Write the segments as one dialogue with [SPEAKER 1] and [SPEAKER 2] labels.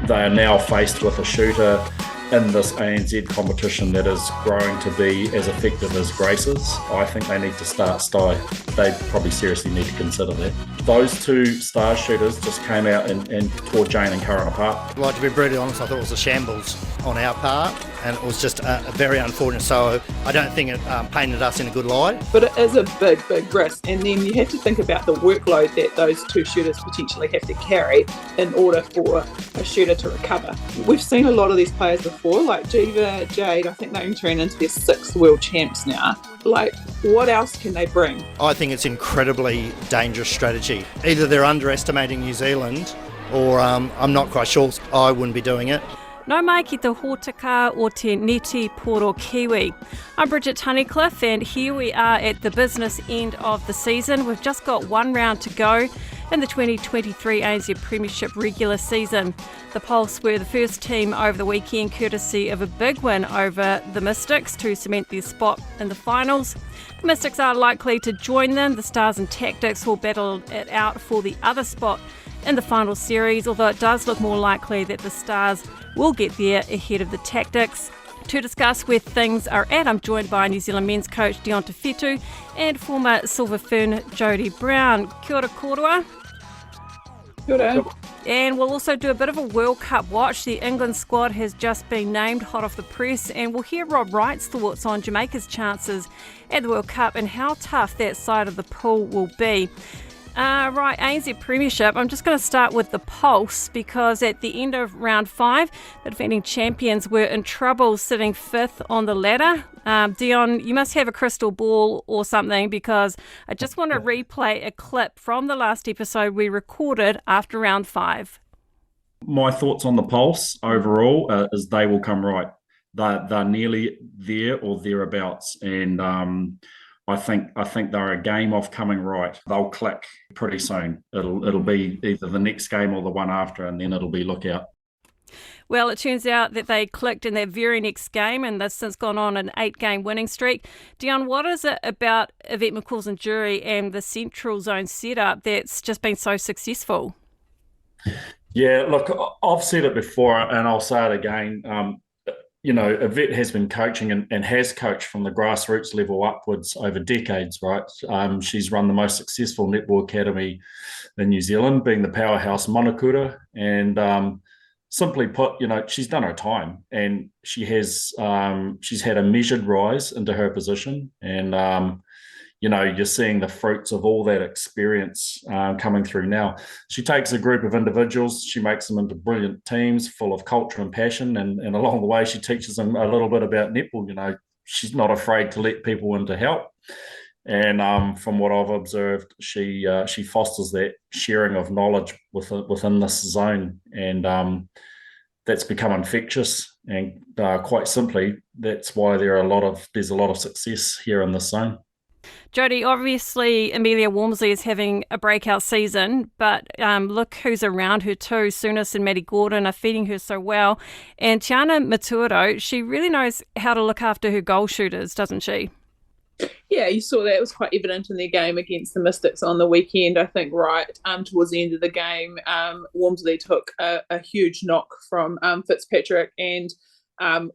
[SPEAKER 1] they are now faced with a shooter in this ANZ competition that is growing to be as effective as Grace's. I think they need to start Sty. They probably seriously need to consider that. Those two star shooters just came out and tore Jane and Curran apart.
[SPEAKER 2] Like, to be brutally honest, I thought it was a shambles on our part, and it was just very unfortunate. So I don't think it painted us in a good light.
[SPEAKER 3] But it is a big, big risk. And then you have to think about the workload that those two shooters potentially have to carry in order for a shooter to recover. We've seen a lot of these players before, like Diva, Jade. I think they're entering into their 6th world champs now. Like, what else can they bring?
[SPEAKER 2] I think it's incredibly dangerous strategy. Either they're underestimating New Zealand, or I'm not quite sure. I wouldn't be doing it.
[SPEAKER 4] No mai ki te hōtaka o te neti poro Kiwi. I'm Bridget Tunnicliffe, and here we are at the business end of the season. We've just got one round to go in the 2023 ANZ Premiership regular season. The Pulse were the first team over the weekend, courtesy of a big win over the Mystics to cement their spot in the finals. The Mystics are likely to join them. The Stars and Tactics will battle it out for the other spot in the final series, although it does look more likely that the Stars will get there ahead of the Tactics. To discuss where things are at, I'm joined by New Zealand men's coach Dion Te Whetu and former Silver Fern Jodi Brown. Kia ora kōrua.
[SPEAKER 3] Kia ora.
[SPEAKER 4] And we'll also do a bit of a World Cup watch. The England squad has just been named, hot off the press, and we'll hear Rob Wright's thoughts on Jamaica's chances at the World Cup and how tough that side of the pool will be. Right, ANZ Premiership. I'm just going to start with the Pulse, because at the end of round 5, the defending champions were in trouble, sitting 5th on the ladder. Dion, you must have a crystal ball or something, because I just want to replay a clip from the last episode we recorded after round 5.
[SPEAKER 1] My thoughts on the Pulse overall is they will come right. They're nearly there or thereabouts, and I think they're a game off coming right. They'll click pretty soon. It'll be either the next game or the one after, and then it'll be look out.
[SPEAKER 4] Well, it turns out that they clicked in their very next game, and they've since gone on an 8-game winning streak. Dion, what is it about Yvette McCausland-Jury and the Central Zone setup that's just been so successful?
[SPEAKER 1] Yeah, look, I've said it before, and I'll say it again. Yvette has been coaching and has coached from the grassroots level upwards over decades, right? She's run the most successful netball academy in New Zealand, being the powerhouse Monokura. And simply put, she's done her time, and she's had a measured rise into her position. And, you're seeing the fruits of all that experience coming through now. She takes a group of individuals, she makes them into brilliant teams full of culture and passion, and along the way she teaches them a little bit about netball. She's not afraid to let people in to help. And from what I've observed, she fosters that sharing of knowledge within this zone, and that's become infectious. And quite simply, that's why there's a lot of success here in this zone.
[SPEAKER 4] Jodi, obviously Amelia Walmsley is having a breakout season, but look who's around her too. Souness and Maddie Gordon are feeding her so well. And Tiana Maturo, she really knows how to look after her goal shooters, doesn't she?
[SPEAKER 3] Yeah, you saw that. It was quite evident in their game against the Mystics on the weekend. I think towards the end of the game, Walmsley took a huge knock from Fitzpatrick and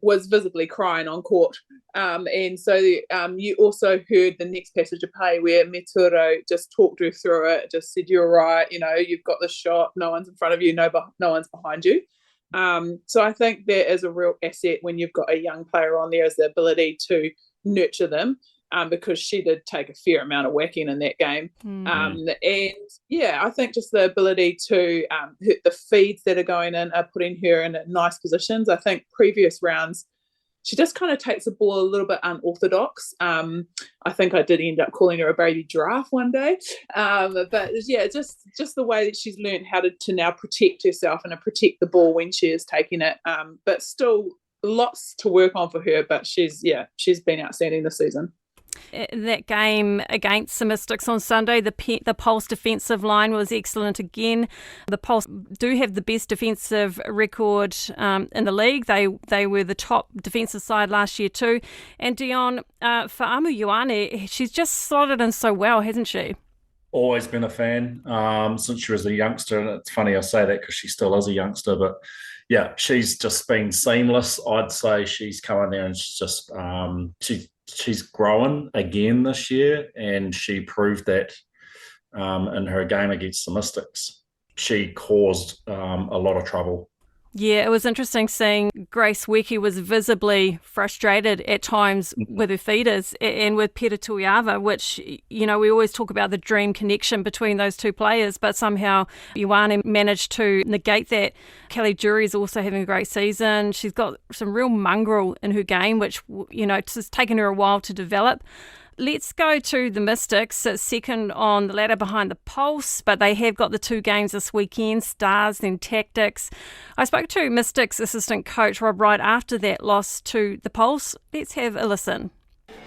[SPEAKER 3] was visibly crying on court. And so you also heard the next passage of play where Maturo just talked her through it, just said, you're right, you've got the shot, no one's in front of you, no one's behind you. So I think that is a real asset when you've got a young player on there, is the ability to nurture them. Because she did take a fair amount of whacking in that game. And I think just the ability to the feeds that are going in are putting her in nice positions. I think previous rounds, she just kind of takes the ball a little bit unorthodox. I think I did end up calling her a baby giraffe one day. But yeah, just the way that she's learned how to now protect herself and to protect the ball when she is taking it. But still lots to work on for her, but she's been outstanding this season.
[SPEAKER 4] In that game against the Mystics on Sunday, the Pulse defensive line was excellent again. The Pulse do have the best defensive record in the league. They were the top defensive side last year too. And Dion, for Amu Ioane, she's just slotted in so well, hasn't she?
[SPEAKER 1] always been a fan since she was a youngster. And it's funny I say that because she still is a youngster. But yeah, she's just been seamless. I'd say she's come in there and she's just she's growing again this year, and she proved that in her game against the Mystics. She caused a lot of trouble.
[SPEAKER 4] Yeah, it was interesting seeing Grace Weki was visibly frustrated at times with her feeders and with Peta Tuiava, which, we always talk about the dream connection between those two players, but somehow Ioane managed to negate that. Kelly Jury's also having a great season. She's got some real mongrel in her game, which, it's just taken her a while to develop. Let's go to the Mystics, second on the ladder behind the Pulse, but they have got the 2 games this weekend, Stars, then Tactics. I spoke to Mystics assistant coach Rob Wright after that loss to the Pulse. Let's have a listen.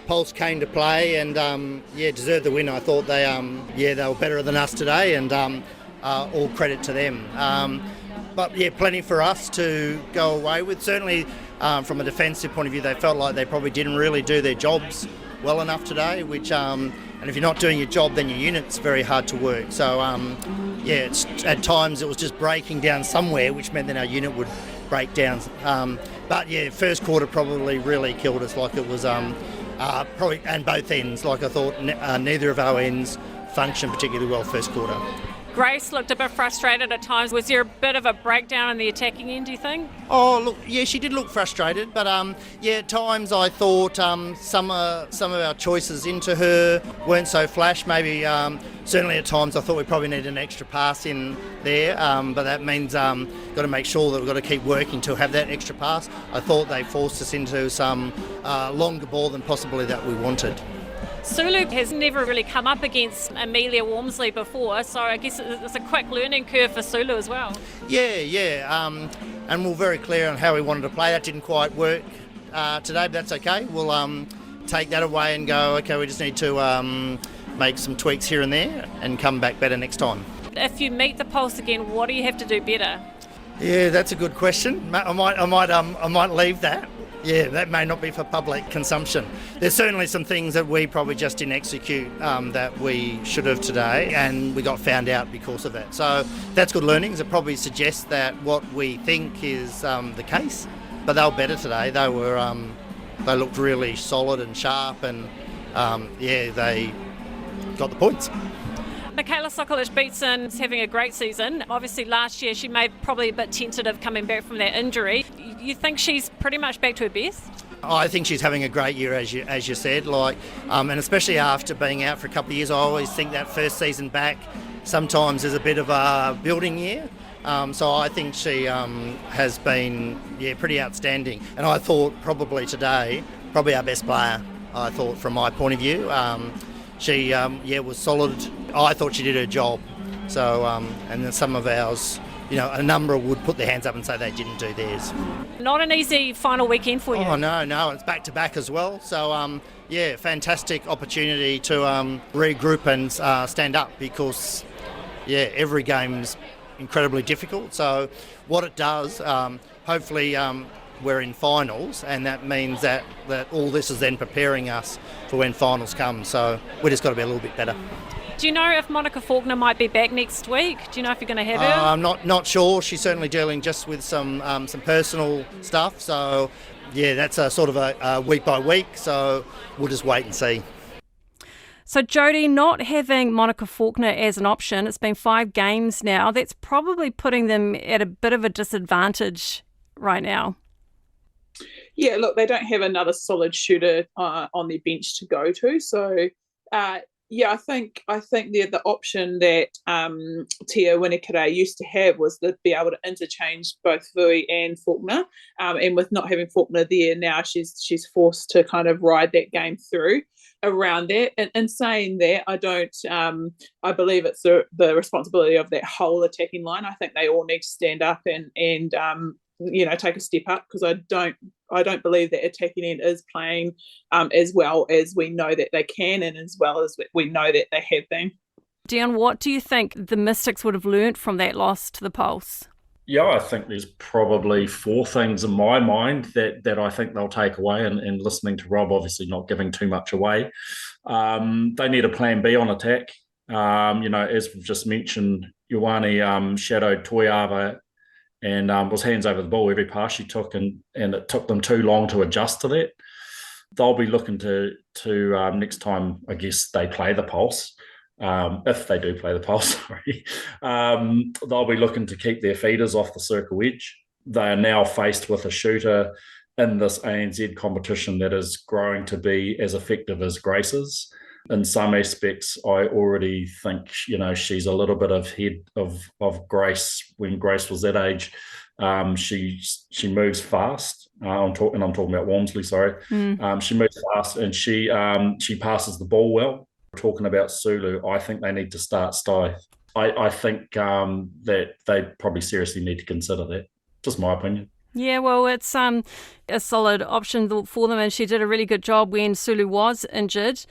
[SPEAKER 2] Pulse came to play and, deserved the win. I thought they were better than us today, and all credit to them. Plenty for us to go away with. Certainly, from a defensive point of view, they felt like they probably didn't really do their jobs well enough today, which and if you're not doing your job, then your unit's very hard to work. So at times it was just breaking down somewhere, which meant that our unit would break down. First quarter probably really killed us. Like it was probably, and both ends. Like I thought neither of our ends functioned particularly well first quarter.
[SPEAKER 4] Grace looked a bit frustrated at times. Was there a bit of a breakdown in the attacking end, do you think?
[SPEAKER 2] Oh, look, yeah, she did look frustrated, but at times I thought some of our choices into her weren't so flash. Maybe certainly at times I thought we probably needed an extra pass in there, but that means got to make sure that we've got to keep working to have that extra pass. I thought they forced us into some longer ball than possibly that we wanted.
[SPEAKER 4] Sulu has never really come up against Amelia Walmsley before, so I guess it's a quick learning curve for Sulu as well. And
[SPEAKER 2] we're very clear on how we wanted to play. That didn't quite work today, but that's okay. We'll take that away and go, okay, we just need to make some tweaks here and there and come back better next time.
[SPEAKER 4] If you meet the Pulse again, what do you have to do better?
[SPEAKER 2] Yeah, that's a good question. I might leave that. Yeah, that may not be for public consumption. There's certainly some things that we probably just didn't execute that we should have today, and we got found out because of that. So that's good learnings. It probably suggests that what we think is the case, but they were better today. They looked really solid and sharp, and they got the points.
[SPEAKER 4] Michaela Sokolic-Beatson's having a great season. Obviously last year she made probably a bit tentative coming back from that injury. You think she's pretty much back to her best?
[SPEAKER 2] I think she's having a great year, as you said, and especially after being out for a couple of years. I always think that first season back sometimes is a bit of a building year. So I think she has been pretty outstanding. And I thought probably today, probably our best player, I thought, from my point of view. She was solid. I thought she did her job. So, and then some of ours, a number would put their hands up and say they didn't do theirs.
[SPEAKER 4] Not an easy final weekend for you.
[SPEAKER 2] Oh, no, it's back-to-back as well. So, fantastic opportunity to regroup and stand up because, every game's incredibly difficult. So what it does, hopefully we're in finals, and that means that all this is then preparing us for when finals come. So we just got to be a little bit better.
[SPEAKER 4] Do you know if Monica Faulkner might be back next week? Do you know if you're going to have her?
[SPEAKER 2] I'm not sure. She's certainly dealing just with some personal stuff. So that's a sort of a week by week. So we'll just wait and see.
[SPEAKER 4] So Jodi, not having Monica Faulkner as an option, it's been 5 games now. That's probably putting them at a bit of a disadvantage right now.
[SPEAKER 3] Yeah, look, they don't have another solid shooter on their bench to go to. So, I think the option that Te Whetu used to have was to be able to interchange both Vui and Faulkner. And with not having Faulkner there now, she's forced to kind of ride that game through around that. And saying that, I believe it's the responsibility of that whole attacking line. I think they all need to stand up and take a step up, because I don't believe that attacking end is playing as well as we know that they can, and as well as we know that they have been.
[SPEAKER 4] Dion, what do you think the Mystics would have learnt from that loss to the Pulse?
[SPEAKER 1] Yeah, I think there's probably 4 things in my mind that I think they'll take away, and listening to Rob, obviously not giving too much away. They need a plan B on attack. As we've just mentioned, Ioane shadowed Toiava and was hands over the ball every pass she took, and it took them too long to adjust to that. They'll be looking to next time, I guess, they play the Pulse. If they do play the Pulse, sorry, they'll be looking to keep their feeders off the circle edge. They are now faced with a shooter in this ANZ competition that is growing to be as effective as Grace is. In some aspects, I already think, she's a little bit ahead of Grace when Grace was that age. She moves fast. I'm talking about Walmsley, sorry. She moves fast and she passes the ball well. Talking about Sulu, I think they need to start Stythe. I think that they probably seriously need to consider that. Just my opinion.
[SPEAKER 4] Yeah, well, it's a solid option for them, and she did a really good job when Sulu was injured.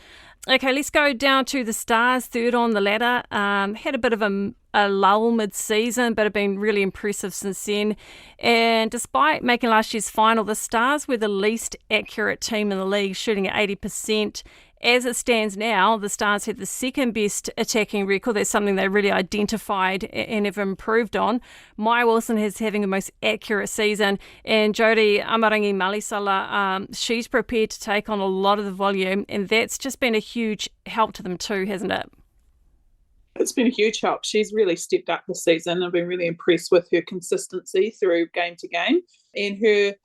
[SPEAKER 4] Okay, let's go down to the Stars, third on the ladder. Had a bit of a lull mid-season, but have been really impressive since then. And despite making last year's final, the Stars were the least accurate team in the league, shooting at 80%. As it stands now, the Stars had the second best attacking record. That's something they really identified and have improved on. Maya Wilson is having the most accurate season, and Jodi Amarangi Malisala, she's prepared to take on a lot of the volume, and that's just been a huge help to them too, hasn't it?
[SPEAKER 3] It's been a huge help. She's really stepped up this season. I've been really impressed with her consistency through game to game, and her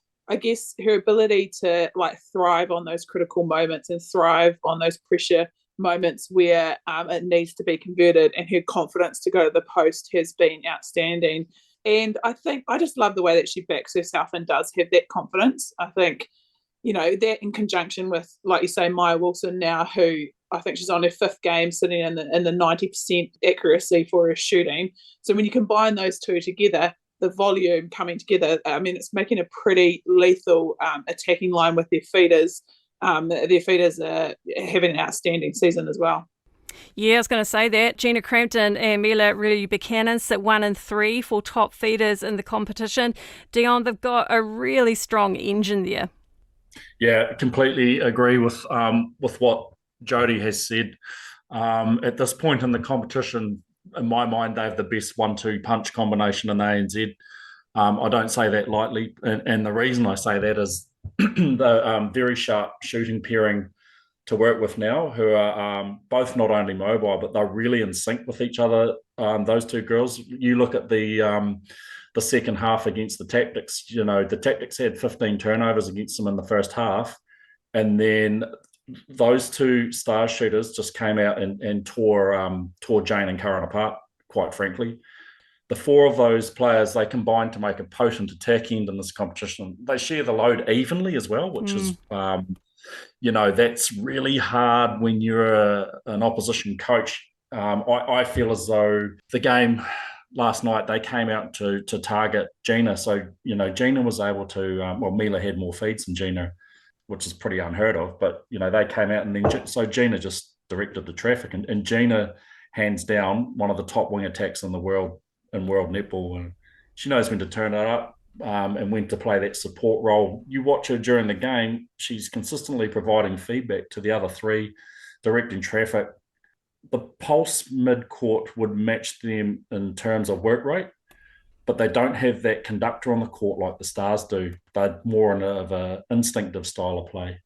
[SPEAKER 3] ability to thrive on those critical moments and thrive on those pressure moments where it needs to be converted, and her confidence to go to the post has been outstanding. And I think I just love the way that she backs herself and does have that confidence. I think, that in conjunction with, like you say, Maya Wilson now, who I think she's on her fifth game sitting in the 90% accuracy for her shooting. So when you combine those two together, the volume coming together, it's making a pretty lethal attacking line with their feeders. Their feeders are having an outstanding season as well.
[SPEAKER 4] Yeah, I was going to say that. Gina Crampton and Mila really Buchanan sit 1 and 3 for top feeders in the competition. Dion, they've got a really strong engine there.
[SPEAKER 1] Yeah, completely agree with what Jodi has said. At this point in the competition, in my mind, they have the best 1-2 punch combination in ANZ. I don't say that lightly, and the reason I say that is the very sharp shooting pairing to work with now, who are both not only mobile, but they're really in sync with each other. Those two girls, you look at the second half against the Tactics, the Tactics had 15 turnovers against them in the first half, and then those two star shooters just came out and tore Jane and Karen apart, quite frankly. The four of those players, they combined to make a potent attack end in this competition. They share the load evenly as well, which is, that's really hard when you're an opposition coach. I feel as though the game last night, they came out to target Gina. So, Gina was able to, Mila had more feeds than Gina, which is pretty unheard of. But, they came out and then, so Gina just directed the traffic. And Gina, hands down, one of the top wing attacks in the world, in world netball. And she knows when to turn it up and when to play that support role. You watch her during the game, she's consistently providing feedback to the other three, directing traffic. The Pulse mid-court would match them in terms of work rate, but they don't have that conductor on the court like the Stars do. They're more of an instinctive style of play.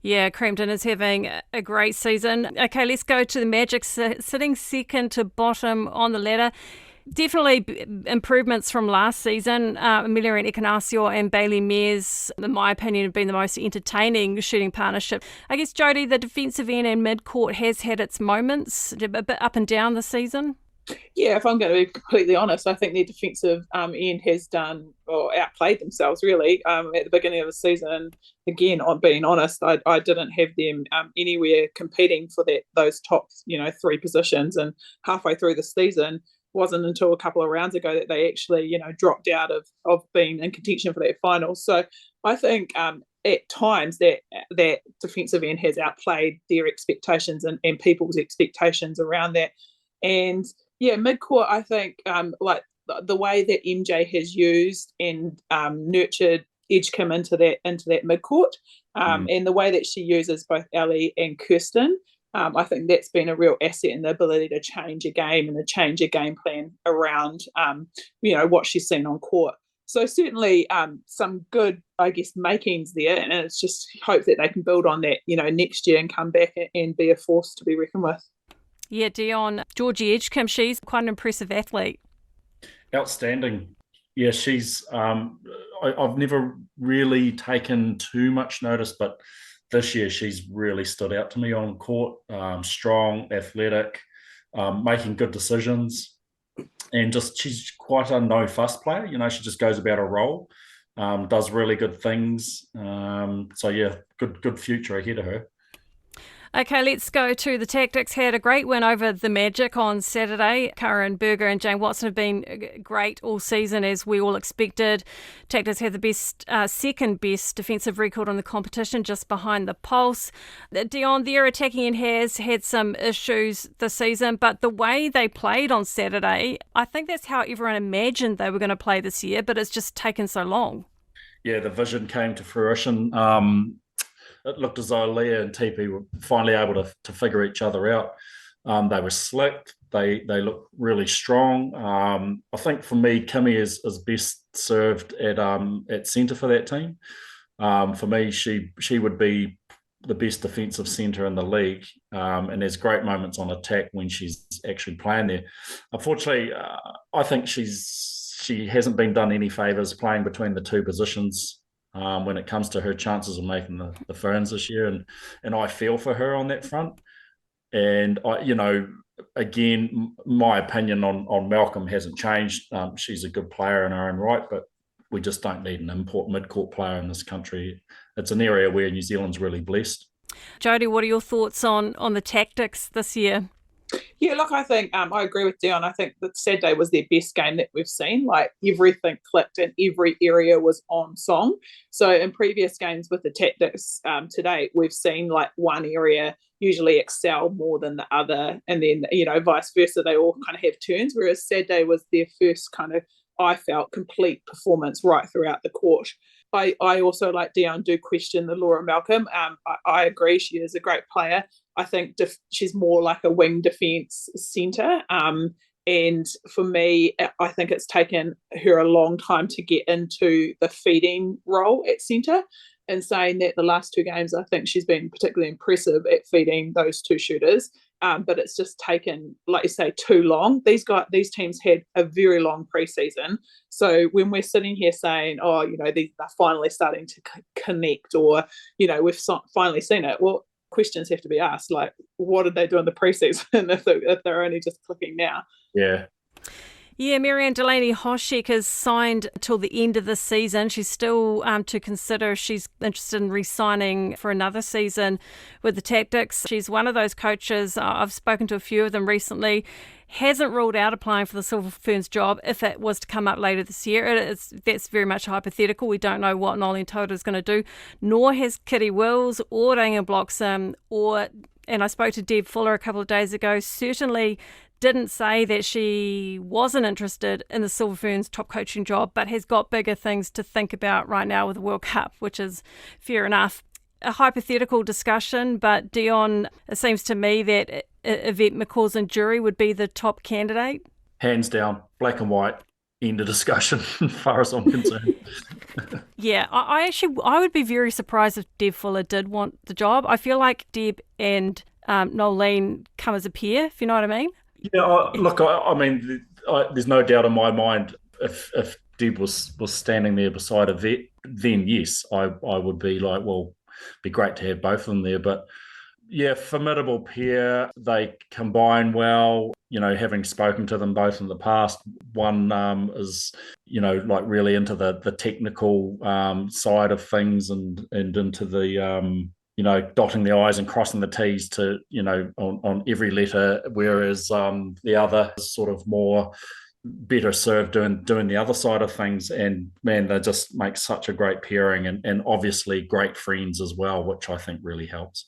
[SPEAKER 4] Yeah, Crampton is having a great season. Okay, let's go to the Magic, sitting second to bottom on the ladder. Definitely improvements from last season. Amelia and Ekanasio and Bailey Mears, in my opinion, have been the most entertaining shooting partnership. I guess, Jodi, the defensive end and mid-court has had its moments, a bit up and down this season.
[SPEAKER 3] Yeah, if I'm going to be completely honest, I think their defensive end has done or outplayed themselves, really, at the beginning of the season. Again, on being honest, I didn't have them anywhere competing for those top, three positions. And halfway through the season, wasn't until a couple of rounds ago that they actually, dropped out of being in contention for that final. So I think at times that defensive end has outplayed their expectations and people's expectations around that. And yeah, midcourt, I think the way that MJ has used and nurtured Edgecombe into that midcourt, and the way that she uses both Ellie and Kirsten, I think that's been a real asset in the ability to change a game and to change a game plan around, what she's seen on court. So certainly some good, I guess, makings there, and it's just hope that they can build on that, next year and come back and be a force to be reckoned with.
[SPEAKER 4] Yeah, Dion, Georgie Edgecombe, she's quite an impressive athlete.
[SPEAKER 1] Outstanding. Yeah, she's. I've never really taken too much notice, but this year she's really stood out to me on court. Strong, athletic, making good decisions, and she's quite a no fuss player. She just goes about her role, does really good things. So yeah, good future ahead of her.
[SPEAKER 4] Okay, let's go to the Tactics. Had a great win over the Magic on Saturday. Karen Berger and Jane Watson have been great all season, as we all expected. Tactics had the second best defensive record on the competition, just behind the Pulse. Dion, their attacking end has had some issues this season, but the way they played on Saturday, I think that's how everyone imagined they were going to play this year, but it's just taken so long.
[SPEAKER 1] Yeah, the vision came to fruition. It looked as though Leah and TP were finally able to figure each other out. They were slick. They look really strong. I think for me, Kimmy is best served at centre for that team. For me, she would be the best defensive centre in the league, and there's great moments on attack when she's actually playing there. Unfortunately, I think she hasn't been done any favours playing between the two positions. When it comes to her chances of making the Ferns this year, and I feel for her on that front. And again, my opinion on Malcolm hasn't changed. She's a good player in her own right, but we just don't need an import mid-court player in this country. It's an area where New Zealand's really blessed.
[SPEAKER 4] Jodi, what are your thoughts on the Tactics this year?
[SPEAKER 3] Yeah, look, I think I agree with Dion. I think that Saturday was their best game that we've seen. Like, everything clicked and every area was on song. So in previous games with the Tactics today, we've seen like one area usually excel more than the other, and then vice versa. They all kind of have turns. Whereas Saturday was their first kind of, I felt, complete performance right throughout the court. I also, like Dion, do question the Laura Malcolm. I agree, she is a great player. I think she's more like a wing defence centre. And for me, I think it's taken her a long time to get into the feeding role at centre. And saying that, the last two games, I think she's been particularly impressive at feeding those two shooters. But it's just taken, like you say, too long. These teams had a very long preseason. So when we're sitting here saying, they're finally starting to connect, or, we've finally seen it, well, questions have to be asked, like, what did they do in the preseason if they're only just clicking now?
[SPEAKER 1] Yeah.
[SPEAKER 4] Yeah, Marianne Delaney-Hoshek is signed till the end of the season. She's still to consider if she's interested in re-signing for another season with the Tactics. She's one of those coaches, I've spoken to a few of them recently, hasn't ruled out applying for the Silver Ferns job if it was to come up later this year. That's very much hypothetical. We don't know what Nolene Toda is going to do, nor has Kitty Wills or Daniel Bloxham and I spoke to Deb Fuller a couple of days ago, certainly didn't say that she wasn't interested in the Silver Ferns top coaching job, but has got bigger things to think about right now with the World Cup, which is fair enough. A hypothetical discussion, but Dion, it seems to me that Yvette McCausland Jury would be the top candidate.
[SPEAKER 1] Hands down, black and white, end of discussion as far as I'm concerned.
[SPEAKER 4] Yeah, I would be very surprised if Deb Fuller did want the job. I feel like Deb and Nolene come as a pair, if you know what I mean.
[SPEAKER 1] Yeah, look, I mean, there's no doubt in my mind if Deb was standing there beside Yvette, then yes, I would be like, well, it'd be great to have both of them there. But yeah, formidable pair. They combine well. Having spoken to them both in the past, one is, like really into the technical side of things and into the dotting the I's and crossing the T's to, on every letter, whereas the other is sort of more better served doing the other side of things. And man, they just make such a great pairing and obviously great friends as well, which I think really helps.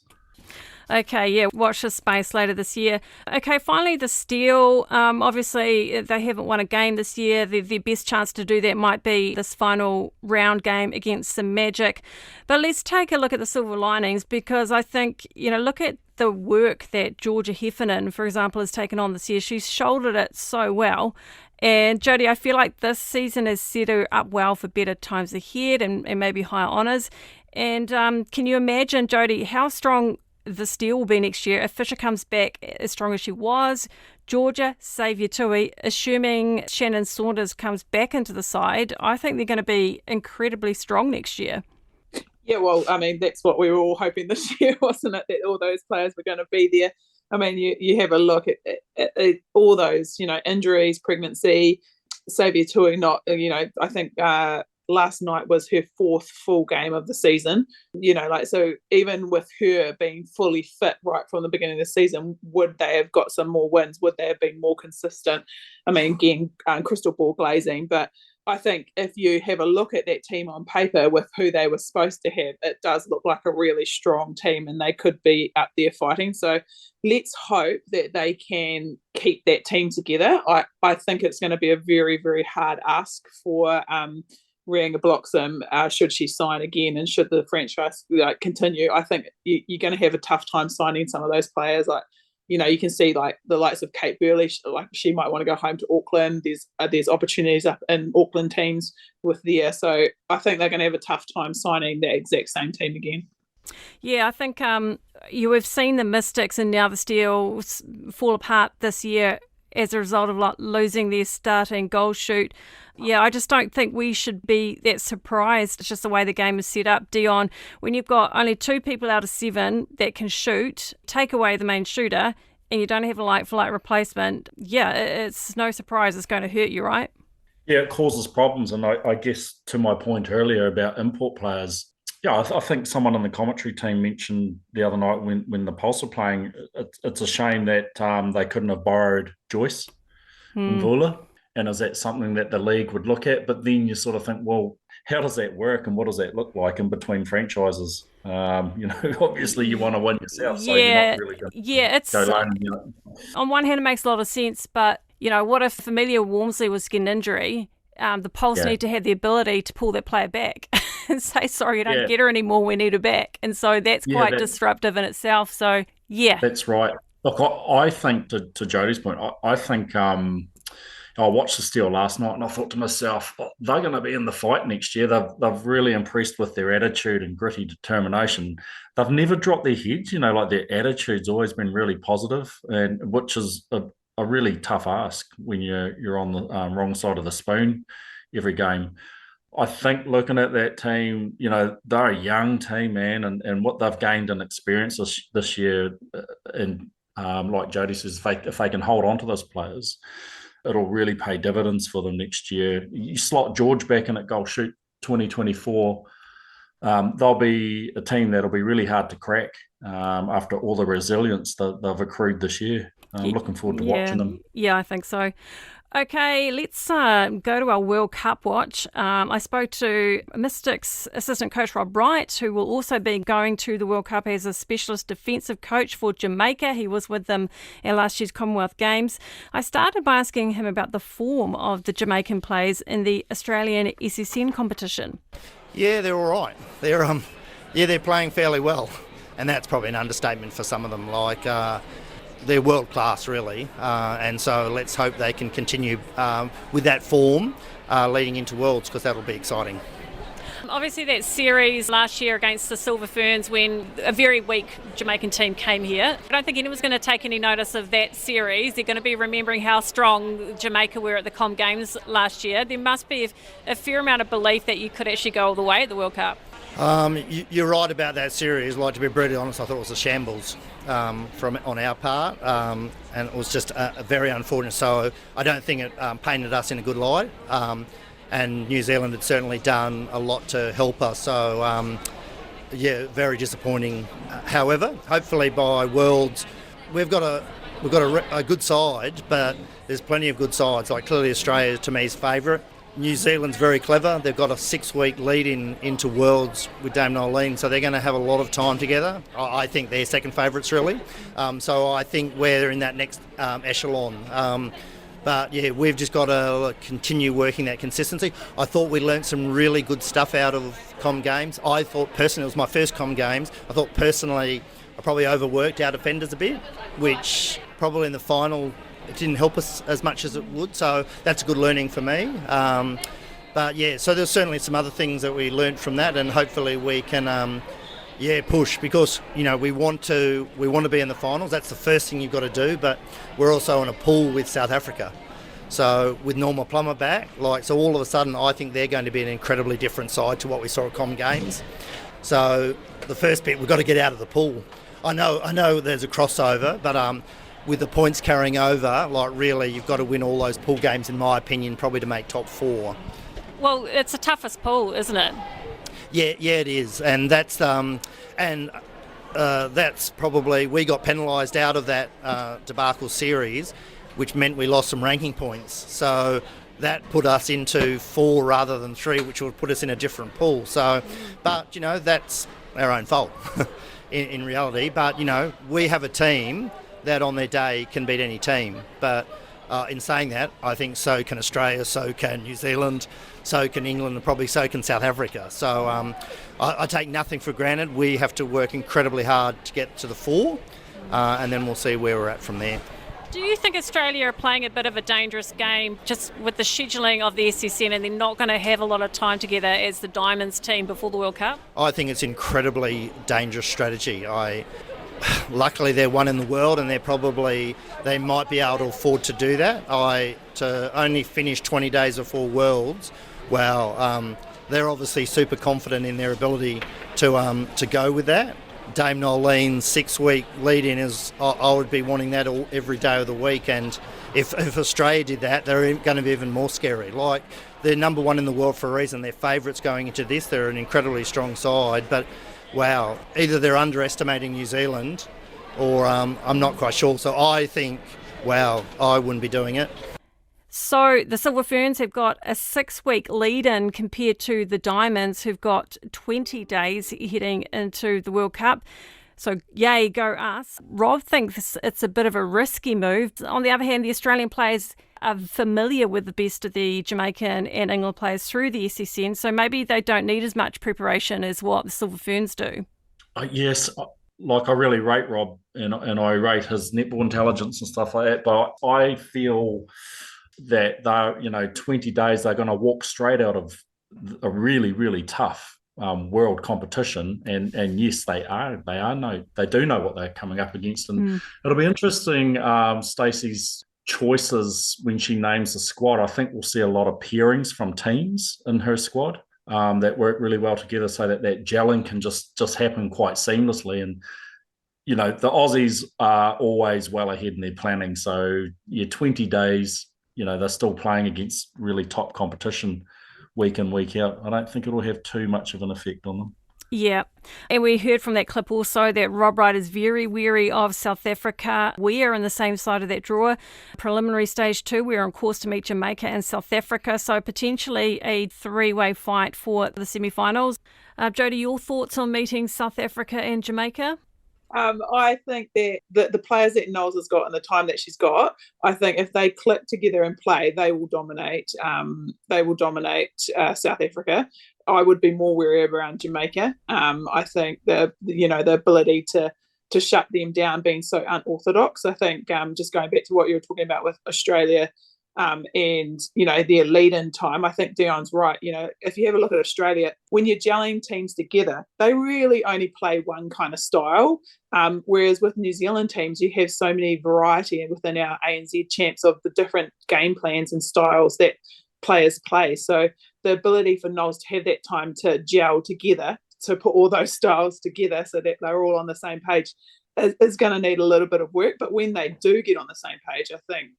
[SPEAKER 4] Okay, yeah, watch this space later this year. Okay, finally, the Steel. Obviously, they haven't won a game this year. Their best chance to do that might be this final round game against the Magic. But let's take a look at the silver linings, because I think, look at the work that Georgia Heffernan, for example, has taken on this year. She's shouldered it so well. And Jodi, I feel like this season has set her up well for better times ahead and maybe higher honours. And can you imagine, Jodi, how strong the Steel will be next year if Fisher comes back as strong as she was? Georgia, Saviour Tui, assuming Shannon Saunders comes back into the side, I think they're going to be incredibly strong next year.
[SPEAKER 3] Yeah, well, I mean, that's what we were all hoping this year, wasn't it? That all those players were going to be there. I mean, you have a look at all those, injuries, pregnancy, Saviour Tui not, I think last night was her 4th full game of the season. So even with her being fully fit right from the beginning of the season, would they have got some more wins? Would they have been more consistent? I mean, again, crystal ball glazing, but I think if you have a look at that team on paper with who they were supposed to have, it does look like a really strong team and they could be up there fighting. So let's hope that they can keep that team together. I think it's going to be a very, very hard ask for Rianga Bloxham should she sign again and should the franchise continue. I think you're going to have a tough time signing some of those players. You can see like the likes of Kate Burley, she might want to go home to Auckland. There's opportunities up in Auckland teams with there. So I think they're going to have a tough time signing the exact same team again.
[SPEAKER 4] Yeah, I think you have seen the Mystics and now the Steel fall apart this year as a result of losing their starting goal shoot. Yeah, I just don't think we should be that surprised. It's just the way the game is set up. Dion, when you've got only 2 people out of 7 that can shoot, take away the main shooter, and you don't have a like-for-like replacement, yeah, it's no surprise it's going to hurt you, right?
[SPEAKER 1] Yeah, it causes problems. And I guess to my point earlier about import players, yeah, I think someone on the commentary team mentioned the other night when the Pulse were playing, it's a shame that they couldn't have borrowed Joyce and Vula. And is that something that the league would look at? But then you sort of think, well, how does that work and what does that look like in between franchises? Obviously you want to win yourself, so you're not really going to go alone.
[SPEAKER 4] On one hand, it makes a lot of sense, but, what if Familia Walmsley was getting an injury? The Pulse need to have the ability to pull that player back and say, sorry, you don't get her anymore, we need her back. And so that's quite disruptive in itself. So, yeah.
[SPEAKER 1] That's right. Look, I think, to Jodi's point, I think I watched the Steel last night and I thought to myself, they're going to be in the fight next year. They've really impressed with their attitude and gritty determination. They've never dropped their heads, their attitude's always been really positive, and which is a really tough ask when you're on the wrong side of the spoon every game. I think looking at that team, they're a young team, man, and what they've gained in experience this year, and like Jodi says, if they can hold on to those players, it'll really pay dividends for them next year. You slot George back in at goal shoot 2024, they'll be a team that'll be really hard to crack after all the resilience that they've accrued this year. I'm looking forward to watching them.
[SPEAKER 4] Yeah, I think so. Okay, let's go to our World Cup watch. I spoke to Mystics assistant coach Rob Wright, who will also be going to the World Cup as a specialist defensive coach for Jamaica. He was with them at last year's Commonwealth Games. I started by asking him about the form of the Jamaican players in the Australian SSN competition.
[SPEAKER 2] Yeah, they're all right. They're playing fairly well, and that's probably an understatement for some of them. They're world class, really, and so let's hope they can continue with that form leading into Worlds, because that'll be exciting.
[SPEAKER 4] Obviously, that series last year against the Silver Ferns, when a very weak Jamaican team came here, I don't think anyone's going to take any notice of that series. They're going to be remembering how strong Jamaica were at the Com Games last year. There must be a fair amount of belief that you could actually go all the way at the World Cup.
[SPEAKER 2] You're right about that series. To be brutally honest, I thought it was a shambles on our part, and it was just very unfortunate. So I don't think it painted us in a good light. And New Zealand had certainly done a lot to help us. So very disappointing. However, hopefully by Worlds, we've got a good side, but there's plenty of good sides. Clearly Australia to me is favourite. New Zealand's very clever. They've got a 6-week lead into Worlds with Dame Nolene, so they're going to have a lot of time together. I think they're second favourites, really. So I think we're in that next echelon. But yeah, we've just got to continue working that consistency. I thought we learnt some really good stuff out of Com Games. I thought personally, it was my first Com Games. I thought personally I probably overworked our defenders a bit, which probably in the final it didn't help us as much as it would. So that's a good learning for me. But yeah, so there's certainly some other things that we learnt from that, and hopefully we can push, because we want to be in the finals. That's the first thing you've got to do. But we're also in a pool with South Africa, so with Norma Plummer back, so all of a sudden I think they're going to be an incredibly different side to what we saw at Com Games. So the first bit, we've got to get out of the pool. I know there's a crossover, but with the points carrying over, really you've got to win all those pool games, in my opinion, probably to make top 4.
[SPEAKER 4] Well, it's the toughest pool, isn't it?
[SPEAKER 2] Yeah, it is, and that's probably, we got penalised out of that debacle series, which meant we lost some ranking points. So that put us into 4 rather than 3, which would put us in a different pool. So, but that's our own fault in reality. But we have a team that on their day can beat any team. But in saying that, I think so can Australia, so can New Zealand, so can England, and probably so can South Africa. So I take nothing for granted. We have to work incredibly hard to get to the 4, and then we'll see where we're at from there.
[SPEAKER 4] Do you think Australia are playing a bit of a dangerous game just with the scheduling of the SSN, and they're not going to have a lot of time together as the Diamonds team before the World Cup? I
[SPEAKER 2] think it's incredibly dangerous strategy. Luckily they're one in the world, and they might be able to afford to do that. To only finish 20 days before Worlds, they're obviously super confident in their ability to go with that. Dame Nolene's 6-week lead-in I would be wanting that every day of the week, and if Australia did that, they're going to be even more scary. They're number 1 in the world for a reason. They're favourites going into this. They're an incredibly strong side, but either they're underestimating New Zealand, or I'm not quite sure. So I think, I wouldn't be doing it.
[SPEAKER 4] So the Silver Ferns have got a 6-week lead-in compared to the Diamonds, who've got 20 days heading into the World Cup. So yay, go us. Rob thinks it's a bit of a risky move. On the other hand, the Australian players are familiar with the best of the Jamaican and England players through the SSN, so maybe they don't need as much preparation as what the Silver Ferns do.
[SPEAKER 1] Yes, I really rate Rob, and I rate his netball intelligence and stuff like that, but I feel that they're 20 days they're going to walk straight out of a really, really tough world competition, and yes, they do know what they're coming up against, and it'll be interesting. Stacey's choices when she names the squad, I think we'll see a lot of pairings from teams in her squad that work really well together, so that gelling can just happen quite seamlessly. And the Aussies are always well ahead in their planning, so 20 days, they're still playing against really top competition week in, week out. I don't think it'll have too much of an effect on them.
[SPEAKER 4] Yeah, and we heard from that clip also that Rob Wright is very wary of South Africa. We are in the same side of that draw. Preliminary stage 2, we're on course to meet Jamaica and South Africa, so potentially a 3-way fight for the semi-finals. Jodi, your thoughts on meeting South Africa and Jamaica?
[SPEAKER 3] I think that the players that Knowles has got and the time that she's got, I think if they click together and play, they will dominate. South Africa. I would be more wary around Jamaica. I think the ability to shut them down being so unorthodox. I think just going back to what you were talking about with Australia. And their lead-in time, I think Dion's right. If you have a look at Australia, when you're gelling teams together, they really only play one kind of style, whereas with New Zealand teams, you have so many variety within our ANZ champs of the different game plans and styles that players play. So the ability for Knowles to have that time to gel together, to put all those styles together so that they're all on the same page, is going to need a little bit of work. But when they do get on the same page, I think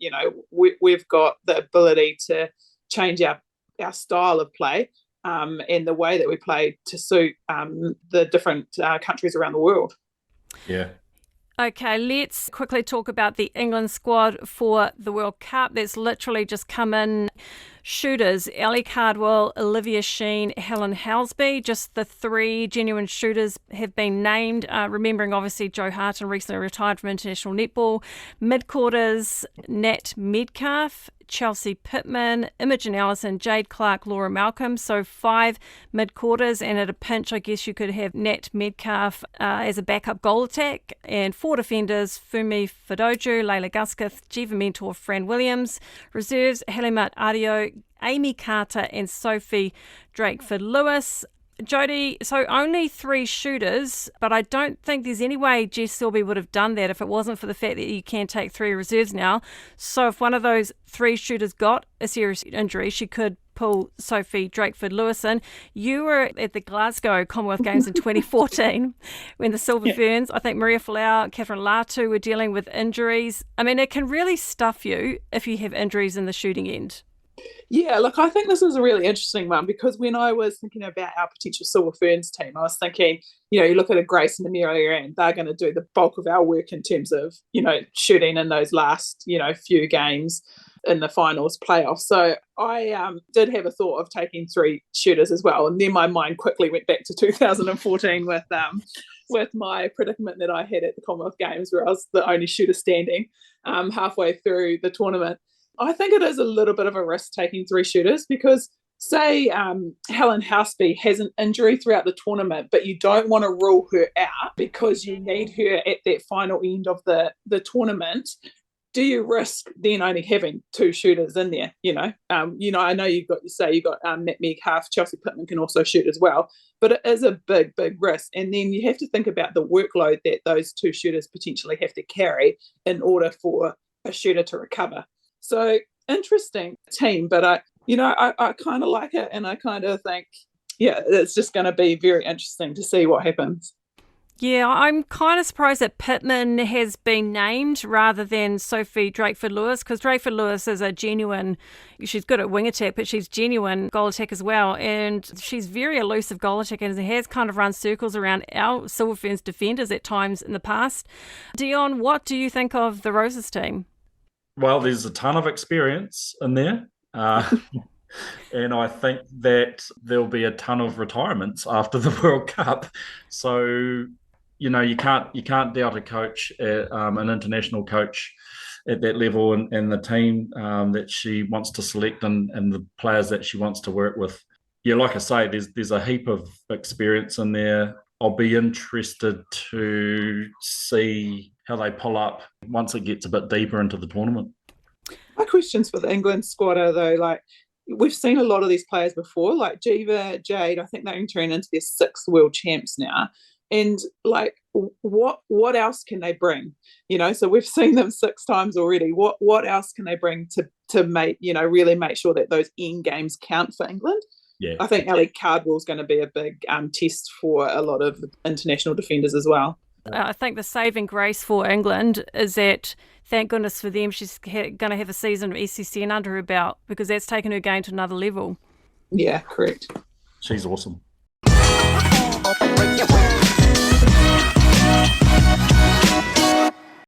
[SPEAKER 3] we've got the ability to change our style of play and the way that we play to suit the different countries around the world.
[SPEAKER 1] Yeah.
[SPEAKER 4] Okay, let's quickly talk about the England squad for the World Cup. That's literally just come in. shooters, Ellie Cardwell, Olivia Sheen, Helen Halsby. Just the 3 genuine shooters have been named, remembering obviously Jo Harton recently retired from international netball. Mid-quarters, Nat Metcalf, Chelsea Pittman, Imogen Allison, Jade Clark, Laura Malcolm. So 5 mid-quarters, and at a pinch, I guess you could have Nat Metcalf as a backup goal attack, and 4 defenders, Fumi Fadoju, Layla Gusketh, Jiva Mentor, Fran Williams. Reserves, Halimat Adio, Amy Carter and Sophie Drakeford-Lewis. Jodi, so only 3 shooters, but I don't think there's any way Jess Selby would have done that if it wasn't for the fact that you can take 3 reserves now. So if one of those 3 shooters got a serious injury, she could pull Sophie Drakeford-Lewis in. You were at the Glasgow Commonwealth Games in 2014 when the Silver Ferns, I think Maria Folau, Catherine Latu were dealing with injuries. I mean, it can really stuff you if you have injuries in the shooting end.
[SPEAKER 3] Yeah, look, I think this is a really interesting one, because when I was thinking about our potential Silver Ferns team, I was thinking, you look at a Grace and Amelia, and they're going to do the bulk of our work in terms of, shooting in those last, few games in the finals playoffs. So I did have a thought of taking 3 shooters as well. And then my mind quickly went back to 2014 with my predicament that I had at the Commonwealth Games, where I was the only shooter standing halfway through the tournament. I think it is a little bit of a risk taking 3 shooters, because say Helen Houseby has an injury throughout the tournament, but you don't want to rule her out because you need her at that final end of the tournament. Do you risk then only having 2 shooters in there? I know you got Nat Metcalf, Chelsea Pittman can also shoot as well, but it is a big, big risk. And then you have to think about the workload that those 2 shooters potentially have to carry in order for a shooter to recover. So interesting team, but I kind of like it, and I kind of think, it's just going to be very interesting to see what happens.
[SPEAKER 4] Yeah, I'm kind of surprised that Pittman has been named rather than Sophie Drakeford-Lewis, because Drakeford-Lewis is she's good at wing attack, but she's genuine goal attack as well, and she's very elusive goal attack and has kind of run circles around our Silver Ferns defenders at times in the past. Dion, what do you think of the Roses team?
[SPEAKER 1] Well, there's a ton of experience in there. And I think that there'll be a ton of retirements after the World Cup. So, you can't doubt a coach, an international coach at that level, and the team that she wants to select and the players that she wants to work with. Yeah, like I say, there's a heap of experience in there. I'll be interested to see how they pull up once it gets a bit deeper into the tournament.
[SPEAKER 3] My questions for the England squad are, though, we've seen a lot of these players before, like Jiva, Jade. I think they're entering into their 6th world champs now. And what else can they bring? So we've seen them 6 times already. What else can they bring to make, really make sure that those end games count for England?
[SPEAKER 1] Yeah.
[SPEAKER 3] I think Ellie Cardwell is going to be a big test for a lot of international defenders as well.
[SPEAKER 4] I think the saving grace for England is that, thank goodness for them, she's going to have a season of SCCN under her belt, because that's taken her game to another level.
[SPEAKER 3] Yeah, correct.
[SPEAKER 1] She's awesome.